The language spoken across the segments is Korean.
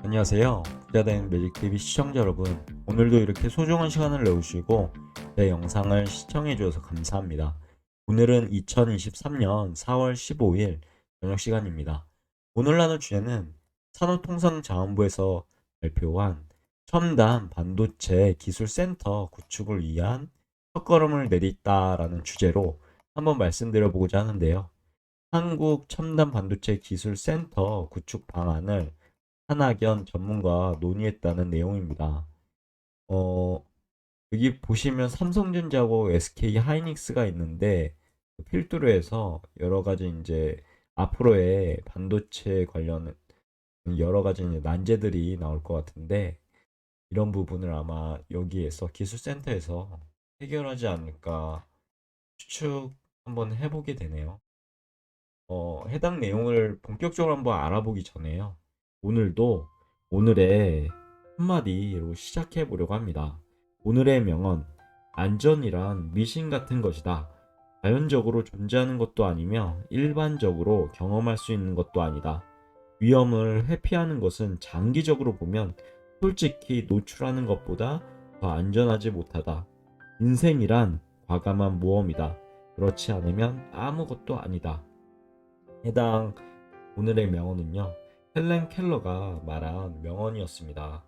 안녕하세요. 부자된 매직TV 시청자 여러분. 오늘도 이렇게 소중한 시간을 내주시고 제 영상을 시청해 주셔서 감사합니다. 오늘은 2023년 4월 15일 저녁 시간입니다. 오늘 나눌 주제는 산업통상자원부에서 발표한 첨단 반도체 기술센터 구축을 위한 첫걸음을 내딛다라는 주제로 한번 말씀드려보고자 하는데요. 한국 첨단 반도체 기술센터 구축 방안을 한학연 전문가와 논의했다는 내용입니다. 어, 여기 보시면 삼성전자하고 SK 하이닉스가 있는데 필두로 해서 여러 가지 이제 앞으로의 반도체 관련 여러 가지 이제 난제들이 나올 것 같은데 이런 부분을 아마 여기에서 기술센터에서 해결하지 않을까 추측 한번 해보게 되네요. 해당 내용을 본격적으로 한번 알아보기 전에요. 오늘도 오늘의 한마디로 시작해 보려고 합니다. 오늘의 명언, 안전이란 미신 같은 것이다. 자연적으로 존재하는 것도 아니며 일반적으로 경험할 수 있는 것도 아니다. 위험을 회피하는 것은 장기적으로 보면 솔직히 노출하는 것보다 더 안전하지 못하다. 인생이란 과감한 모험이다. 그렇지 않으면 아무것도 아니다. 해당 오늘의 명언은요, 헬렌 켈러가 말한 명언이었습니다.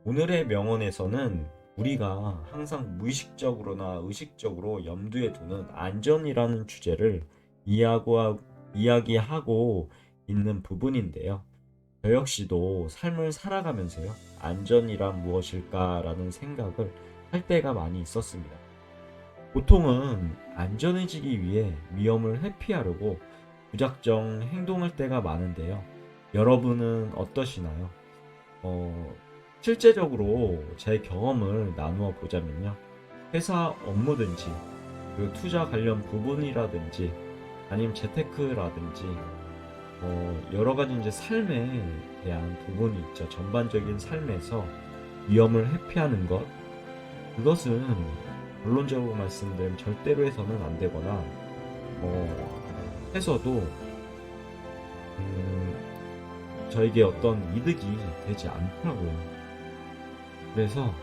오늘의 명언에서는 우리가 항상 무의식적으로나 의식적으로 염두에 두는 안전이라는 주제를 이야기하고 있는 부분인데요. 저 역시도 삶을 살아가면서요, 안전이란 무엇일까라는 생각을 할 때가 많이 있었습니다. 보통은 안전해지기 위해 위험을 회피하려고 무작정 행동할 때가 많은데요. 여러분은 어떠시나요? 어, 실제적으로 제 경험을 나누어 보자면요. 회사 업무든지, 그 투자 관련 부분이라든지, 아니면 재테크라든지, 여러 가지 이제 삶에 대한 부분이 있죠. 전반적인 삶에서 위험을 회피하는 것, 그것은 본론적으로 말씀드리면 절대로 해서는 안 되거나, 해서도 저에게 어떤 이득이 되지 않더라고요. 그래서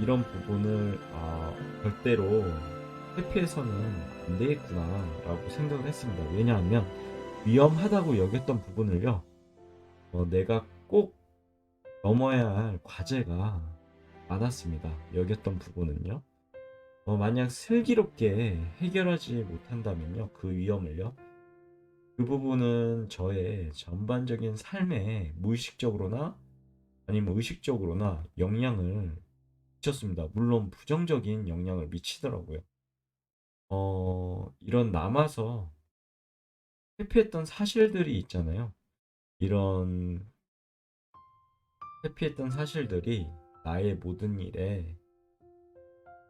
이런 부분을 절대로 회피해서는 안 되겠구나 라고 생각을 했습니다. 왜냐하면 위험하다고 여겼던 부분을요, 내가 꼭 넘어야 할 과제가 많았습니다. 여겼던 부분은요. 만약 슬기롭게 해결하지 못한다면요, 그 위험을요, 그 부분은 저의 전반적인 삶에 무의식적으로나 아니면 의식적으로나 영향을 미쳤습니다. 물론 부정적인 영향을 미치더라고요. 이런 남아서 회피했던 사실들이 있잖아요. 이런 회피했던 사실들이 나의 모든 일에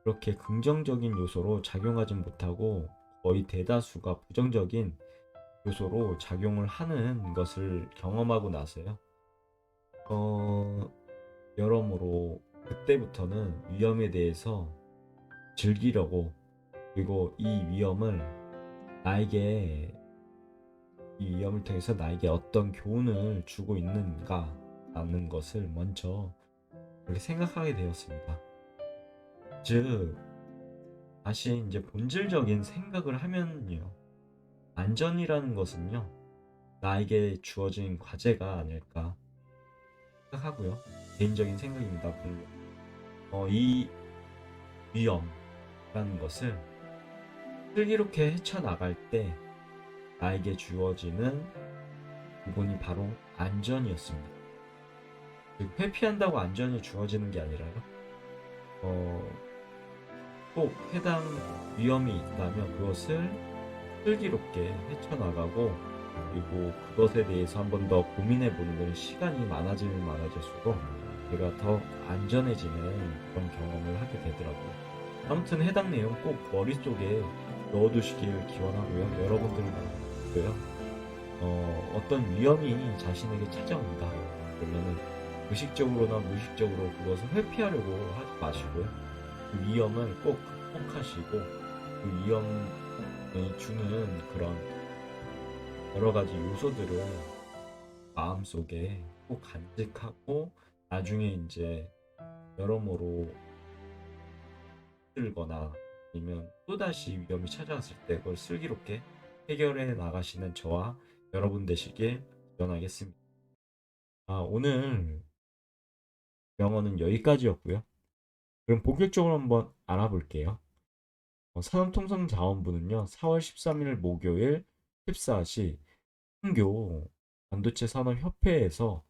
그렇게 긍정적인 요소로 작용하진 못하고 거의 대다수가 부정적인 요소로 작용을 하는 것을 경험하고 나서요. 여러모로 그때부터는 위험에 대해서 즐기려고, 그리고 나에게 이 위험을 통해서 나에게 어떤 교훈을 주고 있는가 라는 것을 먼저 그렇게 생각하게 되었습니다. 즉, 다시 이제 본질적인 생각을 하면요, 안전이라는 것은요, 나에게 주어진 과제가 아닐까 생각하고요. 개인적인 생각입니다. 물론 이 위험이라는 것을 슬기롭게 헤쳐나갈 때 나에게 주어지는 부분이 바로 안전이었습니다. 즉, 회피한다고 안전이 주어지는 게 아니라요, 어, 꼭 해당 위험이 있다면 그것을 슬기롭게 헤쳐나가고, 그리고 그것에 대해서 한 번 더 고민해 보는 그런 시간이 많아지면 많아질수록 제가 더 안전해지는 그런 경험을 하게 되더라고요. 아무튼 해당 내용 꼭 머릿속에 넣어두시길 기원하고요. 여러분들도요. 어떤 위험이 자신에게 찾아온다 그러면은 의식적으로나 무의식적으로 그것을 회피하려고 하지 마시고요. 그 위험을 꼭 극복하시고 그 위험이 주는 그런 여러 가지 요소들을 마음속에 꼭 간직하고 나중에 이제 여러모로 힘들거나 아니면 또다시 위험이 찾아왔을 때 그걸 슬기롭게 해결해 나가시는 저와 여러분 되시길 기원하겠습니다. 오늘 영어는 여기까지였고요. 그럼 본격적으로 한번 알아볼게요. 산업통상자원부는요, 4월 13일 목요일 14시 한교 반도체 산업협회에서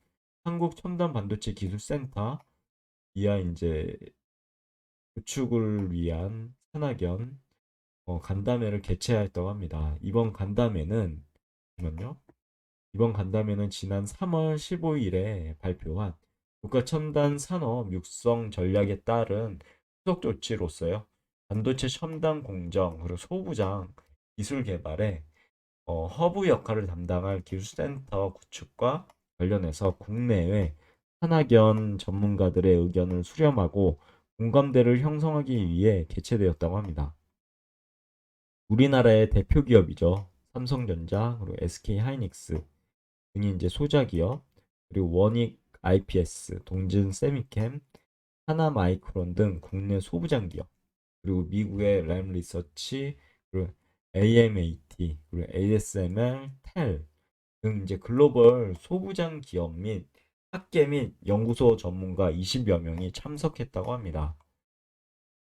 한국 첨단 반도체 기술센터 이하 이제 구축을 위한 산학연 간담회를 개최하였다고 합니다. 잠깐만요. 이번 간담회는 지난 3월 15일에 발표한 국가첨단 산업 육성 전략에 따른 후속 조치로서요. 반도체 첨단 공정 그리고 소부장 기술 개발에 허브 역할을 담당할 기술센터 구축과 관련해서 국내외 산학연 전문가들의 의견을 수렴하고 공감대를 형성하기 위해 개최되었다고 합니다. 우리나라의 대표 기업이죠. 삼성전자, 그리고 SK 하이닉스 등이 이제 소자 기업, 그리고 원익 IPS, 동진 세미캠, 하나마이크론 등 국내 소부장 기업, 그리고 미국의 램 리서치, 그리고 AMAT, 그리고 ASML, 텔 등 이제 글로벌 소부장 기업 및 학계 및 연구소 전문가 20여 명이 참석했다고 합니다.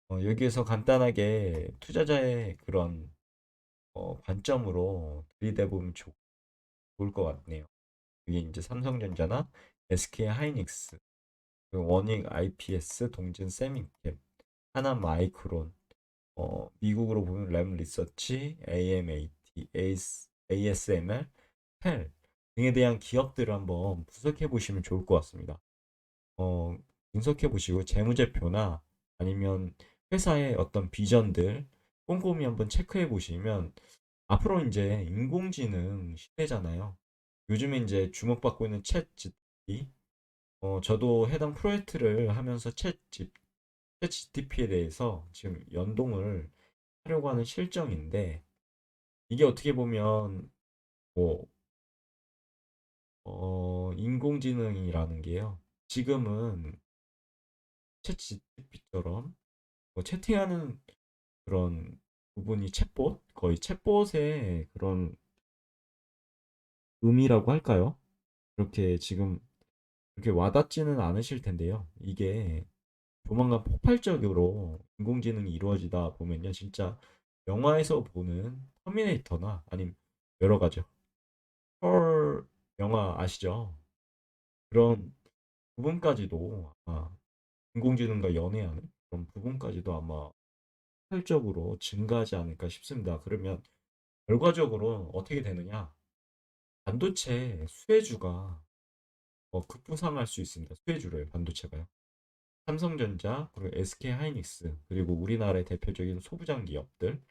여기에서 간단하게 투자자의 그런 관점으로 들이대보면 좋을 것 같네요. 이게 이제 삼성전자나 SK하이닉스, 원익 IPS, 동진 세미캡, 하남 마이크론, 미국으로 보면 램 리서치, AMAT, ASML, 텔 등에 대한 기업들을 한번 분석해 보시면 좋을 것 같습니다. 어, 분석해 보시고 재무제표나 아니면 회사의 어떤 비전들 꼼꼼히 한번 체크해 보시면 앞으로 이제 인공지능 시대잖아요. 요즘에 이제 주목받고 있는 챗 GPT, 저도 해당 프로젝트를 하면서 챗 GTP에 대해서 지금 연동을 하려고 하는 실정인데, 이게 어떻게 보면 뭐 인공지능이라는 게요. 지금은 챗 GTP처럼 채팅하는 그런 부분이 챗봇, 거의 챗봇의 그런 의미라고 할까요? 그렇게 지금 그렇게 와닿지는 않으실 텐데요. 이게 조만간 폭발적으로 인공지능이 이루어지다 보면요, 진짜 영화에서 보는 터미네이터나 아니면 여러 가지 헐 영화 아시죠? 그런 부분까지도 아마 인공지능과 연애하는 그런 부분까지도 아마 폭발적으로 증가하지 않을까 싶습니다. 그러면 결과적으로 어떻게 되느냐? 반도체 수혜주가 급부상할 수 있습니다. 수혜주를 반도체가요. 삼성전자, 그리고 SK하이닉스, 그리고 우리나라의 대표적인 소부장 기업들,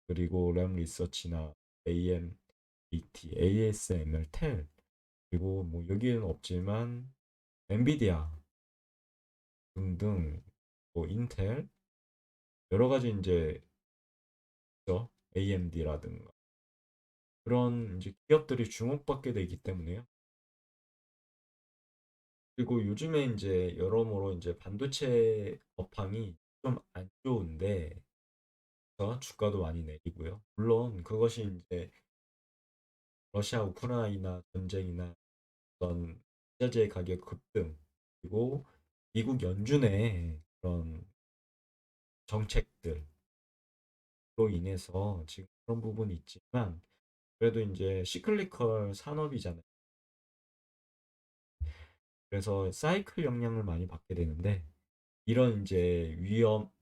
그리고 램 리서치나 AMAT, ASML, 텔, 그리고 뭐 여기에는 없지만 엔비디아 등등, 뭐 인텔 여러 가지 이제 AMD라든가 그런 이제 기업들이 주목받게 되기 때문에요. 그리고 요즘에 이제 여러모로 이제 반도체 업황이 좀 안 좋은데 주가도 많이 내리고요. 물론 그것이 이제 러시아 우크라이나 전쟁이나 어떤 자재 가격 급등 그리고 미국 연준의 그런 정책들로 인해서 지금 그런 부분이 있지만 그래도 이제 시클리컬 산업이잖아요. 그래서 사이클 영향을 많이 받게 되는데 이런 이제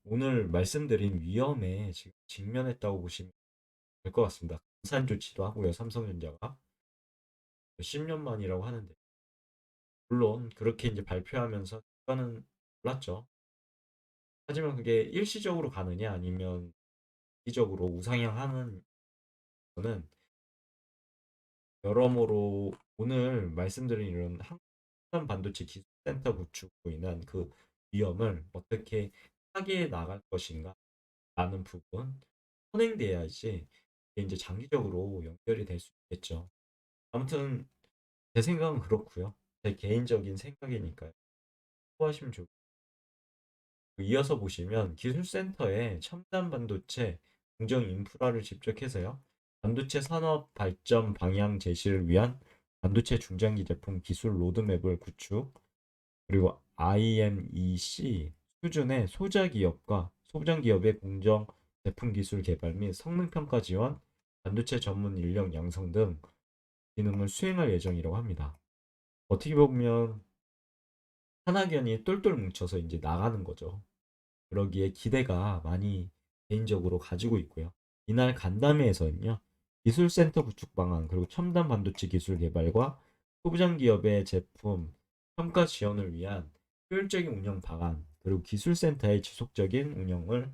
오늘 말씀드린 위험에 지금 직면했다고 보시면 될 것 같습니다. 분산 조치도 하고요, 삼성전자가 10년 만이라고 하는데 물론 그렇게 이제 발표하면서 주가는 올랐죠. 하지만 그게 일시적으로 가느냐 아니면 장기적으로 우상향하는 거는 여러모로 오늘 말씀드린 이런 한국 반도체 기술센터 구축으로 인한 그 위험을 어떻게 타개해 나갈 것인가 라는 부분 선행돼야지 이게 이제 장기적으로 연결이 될 수 있겠죠. 아무튼 제 생각은 그렇고요. 제 개인적인 생각이니까요. 참고하시면 좋고 이어서 보시면 기술센터에 첨단 반도체 공정 인프라를 집적해서요. 반도체 산업 발전 방향 제시를 위한 반도체 중장기 제품 기술 로드맵을 구축, 그리고 IMEC 수준의 소자 기업과 소부장 기업의 공정 제품 기술 개발 및 성능 평가 지원, 반도체 전문 인력 양성 등 기능을 수행할 예정이라고 합니다. 어떻게 보면 산학연이 똘똘 뭉쳐서 이제 나가는 거죠. 그러기에 기대가 많이 개인적으로 가지고 있고요. 이날 간담회에서는요. 기술센터 구축 방안, 그리고 첨단 반도체 기술 개발과 소부장 기업의 제품 평가 지원을 위한 효율적인 운영 방안, 그리고 기술센터의 지속적인 운영을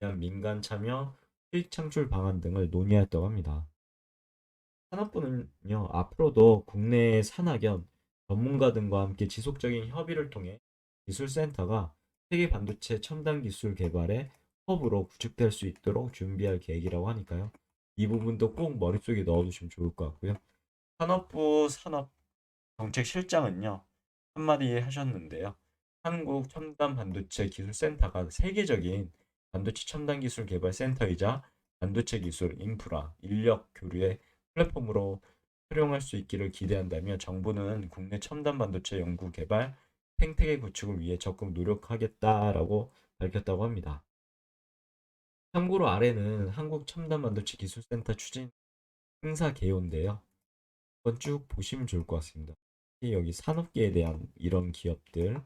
위한 민간 참여, 수익 창출 방안 등을 논의했다고 합니다. 산업부는요, 앞으로도 국내의 산학연, 전문가 등과 함께 지속적인 협의를 통해 기술센터가 세계 반도체 첨단 기술 개발의 허브로 구축될 수 있도록 준비할 계획이라고 하니까요. 이 부분도 꼭 머릿속에 넣어두시면 좋을 것 같고요. 산업부 산업정책실장은요, 한마디 하셨는데요. 한국 첨단 반도체 기술센터가 세계적인 반도체 첨단 기술 개발 센터이자 반도체 기술, 인프라, 인력 교류의 플랫폼으로 활용할 수 있기를 기대한다며 정부는 국내 첨단 반도체 연구 개발 생태계 구축을 위해 적극 노력하겠다라고 밝혔다고 합니다. 참고로 아래는 한국 첨단 반도체 기술센터 추진 행사 개요인데요. 한번 쭉 보시면 좋을 것 같습니다. 여기 산업계에 대한 이런 기업들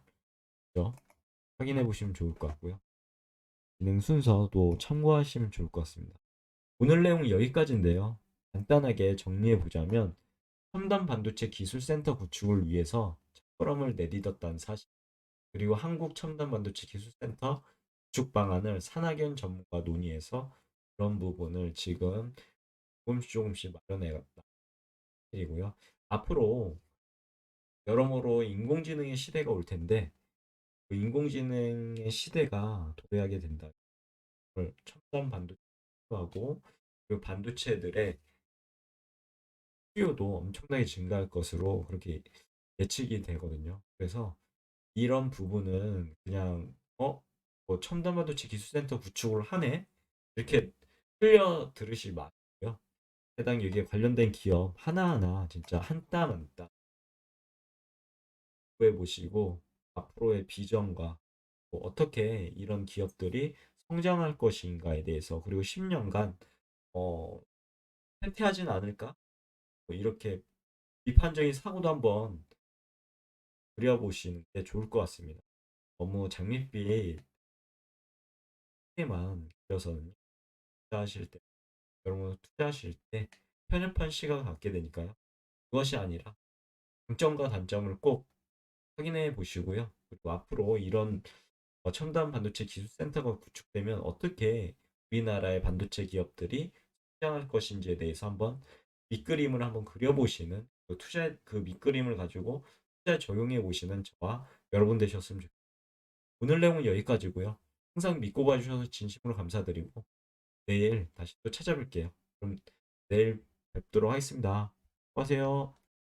확인해 보시면 좋을 것 같고요. 진행 순서도 참고하시면 좋을 것 같습니다. 오늘 내용은 여기까지인데요. 간단하게 정리해 보자면 첨단 반도체 기술센터 구축을 위해서 첫걸음을 내딛었다는 사실, 그리고 한국 첨단 반도체 기술센터 구축 방안을 산학연 전문가 논의해서 그런 부분을 지금 조금씩 마련해 갔다. 이고요. 앞으로 여러모로 인공지능의 시대가 올 텐데 그 인공지능의 시대가 도래하게 된다. 첨단 반도체하고 그 반도체들의 수요도 엄청나게 증가할 것으로 그렇게 예측이 되거든요. 그래서 이런 부분은 그냥 뭐 첨단 반도체 기술센터 구축을 하네 이렇게 흘려 들으시 마고요. 해당 여기에 관련된 기업 하나하나 진짜 한 땀 한 땀 구해 보시고 앞으로의 비전과 뭐 어떻게 이런 기업들이 성장할 것인가에 대해서, 그리고 10년간 어, 쇠퇴하진 않을까? 뭐 이렇게 비판적인 사고도 한번 그려보시는 게 좋을 것 같습니다. 너무 장밋빛 에만 그려서는 투자하실 때, 여러분 투자하실 때 편협한 시각을 갖게 되니까요. 그것이 아니라 장점과 단점을 꼭 확인해 보시고요. 그리고 앞으로 이런 첨단 반도체 기술센터가 구축되면 어떻게 우리나라의 반도체 기업들이 성장할 것인지에 대해서 한번 밑그림을 한번 그려보시는, 그 밑그림을 가지고 투자에 적용해 보시는 저와 여러분 되셨으면 좋겠습니다. 오늘 내용은 여기까지고요. 항상 믿고 봐주셔서 진심으로 감사드리고 내일 다시 또 찾아뵐게요. 그럼 내일 뵙도록 하겠습니다. 수고하세요.